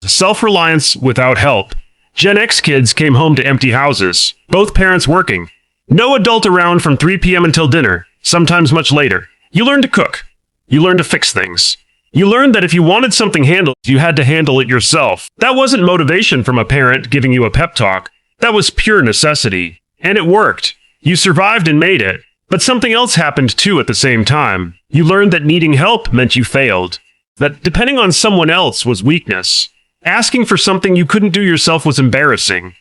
Self-reliance without help. Gen X kids came home to empty houses, both parents working. No adult around from 3 p.m. until dinner, sometimes much later. You learn to cook. You learn to fix things. You learned that if you wanted something handled, you had to handle it yourself. That wasn't motivation from a parent giving you a pep talk. That was pure necessity. And it worked. You survived and made it. But something else happened too at the same time. You learned that needing help meant you failed. That depending on someone else was weakness. Asking for something you couldn't do yourself was embarrassing.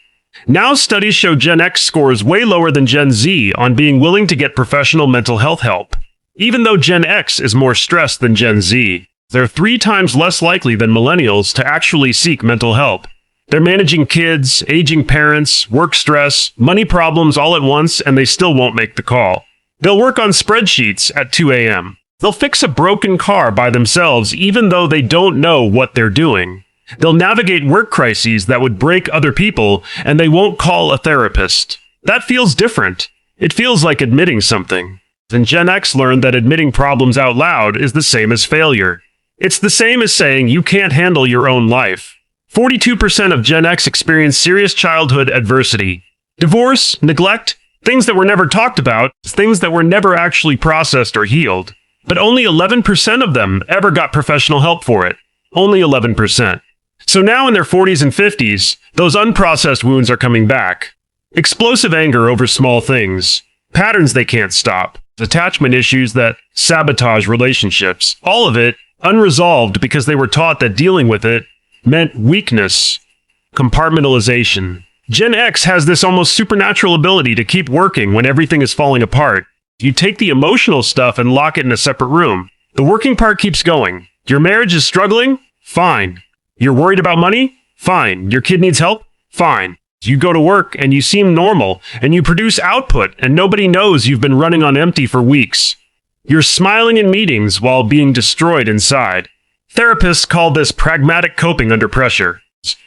Now studies show Gen X scores way lower than Gen Z on being willing to get professional mental health help. Even though Gen X is more stressed than Gen Z, they're 3 times less likely than millennials to actually seek mental help. They're managing kids, aging parents, work stress, money problems all at once, and they still won't make the call. They'll work on spreadsheets at 2 a.m. They'll fix a broken car by themselves even though they don't know what they're doing. They'll navigate work crises that would break other people, and they won't call a therapist. That feels different. It feels like admitting something. And Gen X learned that admitting problems out loud is the same as failure. It's the same as saying you can't handle your own life. 42% of Gen X experience serious childhood adversity. Divorce, neglect, things that were never talked about, things that were never actually processed or healed. But only 11% of them ever got professional help for it. Only 11%. So now in their 40s and 50s, those unprocessed wounds are coming back. Explosive anger over small things. Patterns they can't stop. Detachment issues that sabotage relationships. All of it unresolved because they were taught that dealing with it meant weakness. Compartmentalization. Gen X has this almost supernatural ability to keep working when everything is falling apart. You take the emotional stuff and lock it in a separate room. The working part keeps going. Your marriage is struggling? Fine. You're worried about money? Fine. Your kid needs help? Fine. You go to work and you seem normal and you produce output and nobody knows you've been running on empty for weeks. You're smiling in meetings while being destroyed inside. Therapists call this pragmatic coping under pressure.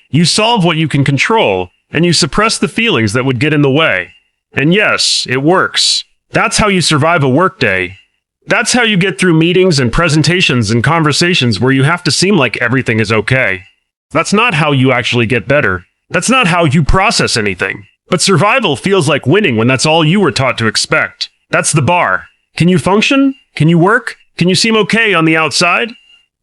You solve what you can control and you suppress the feelings that would get in the way. And yes, it works. That's how you survive a workday. That's how you get through meetings and presentations and conversations where you have to seem like everything is okay. That's not how you actually get better. That's not how you process anything. But survival feels like winning when that's all you were taught to expect. That's the bar. Can you function? Can you work? Can you seem okay on the outside?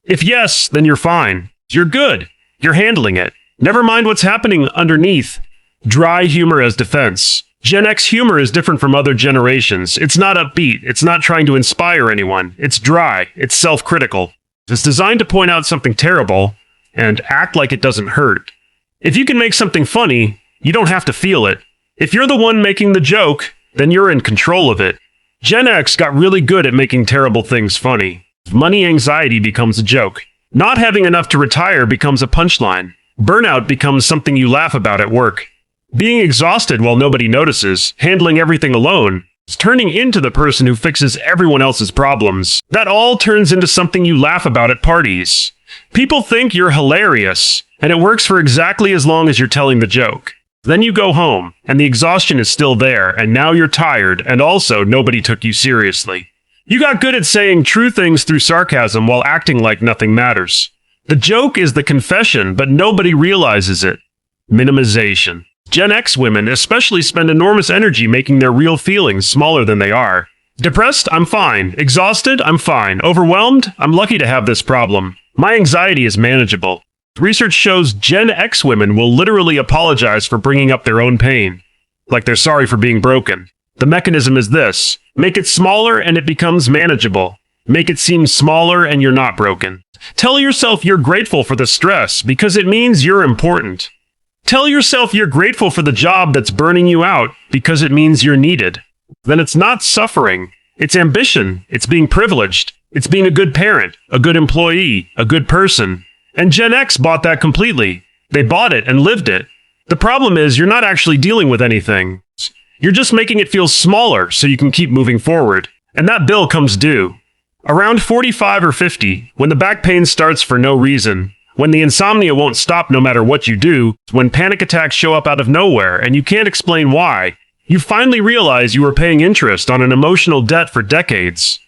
If yes, then you're fine. You're good. You're handling it. Never mind what's happening underneath. Dry humor as defense. Gen X humor is different from other generations. It's not upbeat. It's not trying to inspire anyone. It's dry. It's self-critical. It's designed to point out something terrible and act like it doesn't hurt. If you can make something funny, you don't have to feel it. If you're the one making the joke, then you're in control of it. Gen X got really good at making terrible things funny. Money anxiety becomes a joke. Not having enough to retire becomes a punchline. Burnout becomes something you laugh about at work. Being exhausted while nobody notices, handling everything alone, is turning into the person who fixes everyone else's problems. That all turns into something you laugh about at parties. People think you're hilarious, and it works for exactly as long as you're telling the joke. Then you go home, and the exhaustion is still there, and now you're tired, and also nobody took you seriously. You got good at saying true things through sarcasm while acting like nothing matters. The joke is the confession, but nobody realizes it. Minimization. Gen X women especially spend enormous energy making their real feelings smaller than they are. Depressed? I'm fine. Exhausted? I'm fine. Overwhelmed? I'm lucky to have this problem. My anxiety is manageable. Research shows Gen X women will literally apologize for bringing up their own pain. Like they're sorry for being broken. The mechanism is this. Make it smaller and it becomes manageable. Make it seem smaller and you're not broken. Tell yourself you're grateful for the stress because it means you're important. Tell yourself you're grateful for the job that's burning you out because it means you're needed. Then it's not suffering. It's ambition. It's being privileged. It's being a good parent, a good employee, a good person. And Gen X bought that completely. They bought it and lived it. The problem is you're not actually dealing with anything. You're just making it feel smaller so you can keep moving forward. And that bill comes due. Around 45 or 50, when the back pain starts for no reason, when the insomnia won't stop no matter what you do, when panic attacks show up out of nowhere and you can't explain why, you finally realize you were paying interest on an emotional debt for decades.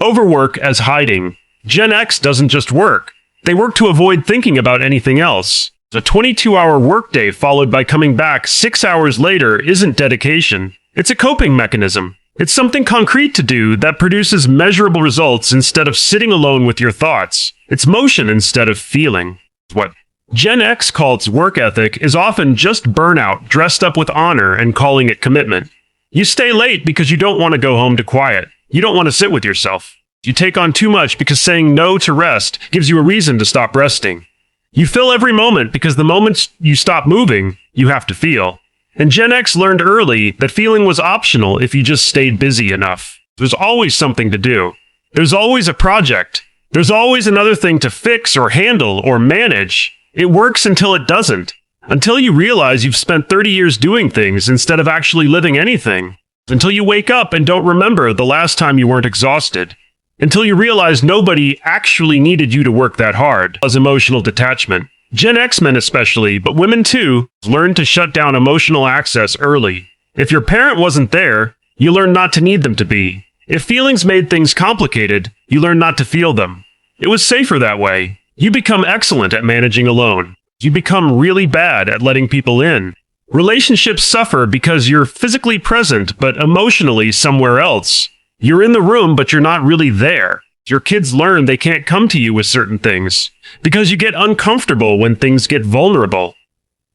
Overwork as hiding. Gen X doesn't just work. They work to avoid thinking about anything else. A 22-hour workday followed by coming back 6 hours later isn't dedication. It's a coping mechanism. It's something concrete to do that produces measurable results instead of sitting alone with your thoughts. It's motion instead of feeling. What Gen X calls work ethic is often just burnout dressed up with honor and calling it commitment. You stay late because you don't want to go home to quiet. You don't want to sit with yourself. You take on too much because saying no to rest gives you a reason to stop resting. You fill every moment because the moments you stop moving, you have to feel. And Gen X learned early that feeling was optional if you just stayed busy enough. There's always something to do. There's always a project. There's always another thing to fix or handle or manage. It works until it doesn't. Until you realize you've spent 30 years doing things instead of actually living anything. Until you wake up and don't remember the last time you weren't exhausted. Until you realize nobody actually needed you to work that hard. As emotional detachment. Gen X men especially, but women too, learn to shut down emotional access early. If your parent wasn't there, you learn not to need them to be. If feelings made things complicated, you learn not to feel them. It was safer that way. You become excellent at managing alone. You become really bad at letting people in. Relationships suffer because you're physically present, but emotionally somewhere else. You're in the room, but you're not really there. Your kids learn they can't come to you with certain things because you get uncomfortable when things get vulnerable.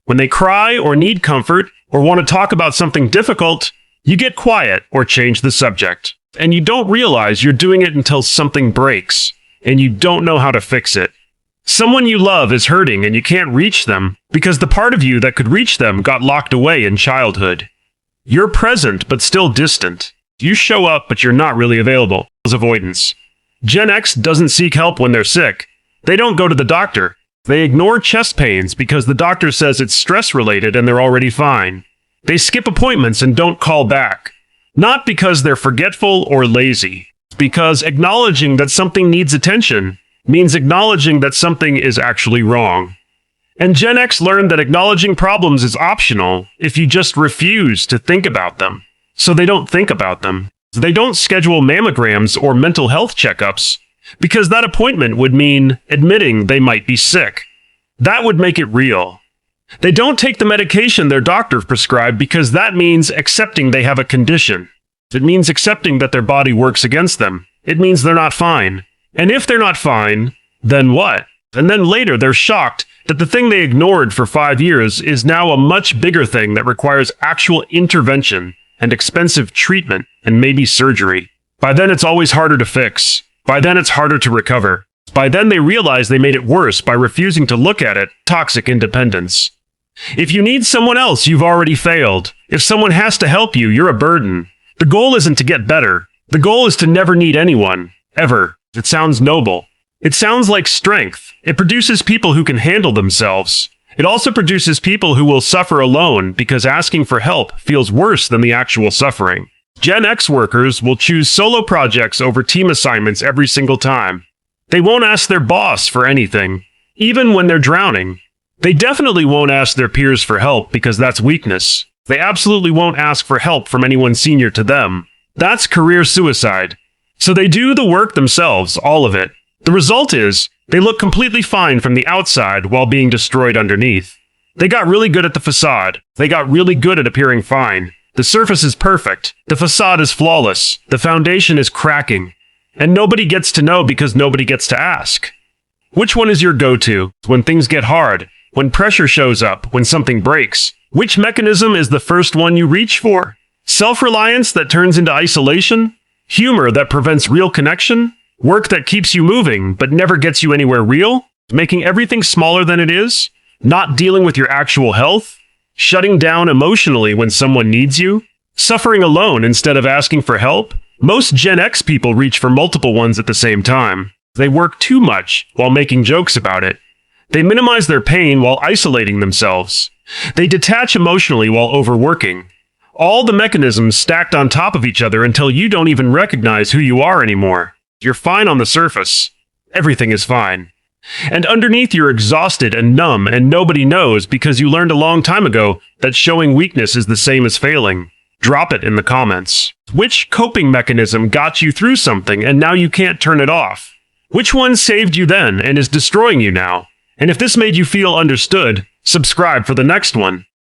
When they cry or need comfort or want to talk about something difficult, you get quiet or change the subject. And you don't realize you're doing it until something breaks and you don't know how to fix it. Someone you love is hurting and you can't reach them because the part of you that could reach them got locked away in childhood. You're present but still distant. You show up but you're not really available. Avoidance. Gen X doesn't seek help when they're sick. They don't go to the doctor. They ignore chest pains because the doctor says it's stress-related and they're already fine. They skip appointments and don't call back. Not because they're forgetful or lazy. It's because acknowledging that something needs attention means acknowledging that something is actually wrong. And Gen X learned that acknowledging problems is optional if you just refuse to think about them. So they don't think about them. They don't schedule mammograms or mental health checkups because that appointment would mean admitting they might be sick. That would make it real. They don't take the medication their doctor prescribed because that means accepting they have a condition. It means accepting that their body works against them. It means they're not fine. And if they're not fine, then what? And then later they're shocked that the thing they ignored for 5 years is now a much bigger thing that requires actual intervention and expensive treatment, and maybe surgery. By then it's always harder to fix. By then it's harder to recover. By then they realize they made it worse by refusing to look at it. Toxic independence. If you need someone else, you've already failed. If someone has to help you, you're a burden. The goal isn't to get better. The goal is to never need anyone. Ever. It sounds noble. It sounds like strength. It produces people who can handle themselves. It also produces people who will suffer alone because asking for help feels worse than the actual suffering. Gen X workers will choose solo projects over team assignments every single time. They won't ask their boss for anything, even when they're drowning. They definitely won't ask their peers for help because that's weakness. They absolutely won't ask for help from anyone senior to them. That's career suicide. So they do the work themselves, all of it. The result is, they look completely fine from the outside while being destroyed underneath. They got really good at the facade. They got really good at appearing fine. The surface is perfect. The facade is flawless. The foundation is cracking. And nobody gets to know because nobody gets to ask. Which one is your go-to when things get hard? When pressure shows up? When something breaks? Which mechanism is the first one you reach for? Self-reliance that turns into isolation? Humor that prevents real connection? Work that keeps you moving, but never gets you anywhere real? Making everything smaller than it is? Not dealing with your actual health? Shutting down emotionally when someone needs you? Suffering alone instead of asking for help? Most Gen X people reach for multiple ones at the same time. They work too much while making jokes about it. They minimize their pain while isolating themselves. They detach emotionally while overworking. All the mechanisms stacked on top of each other until you don't even recognize who you are anymore. You're fine on the surface. Everything is fine. And underneath you're exhausted and numb and nobody knows because you learned a long time ago that showing weakness is the same as failing. Drop it in the comments. Which coping mechanism got you through something and now you can't turn it off? Which one saved you then and is destroying you now? And if this made you feel understood, subscribe for the next one.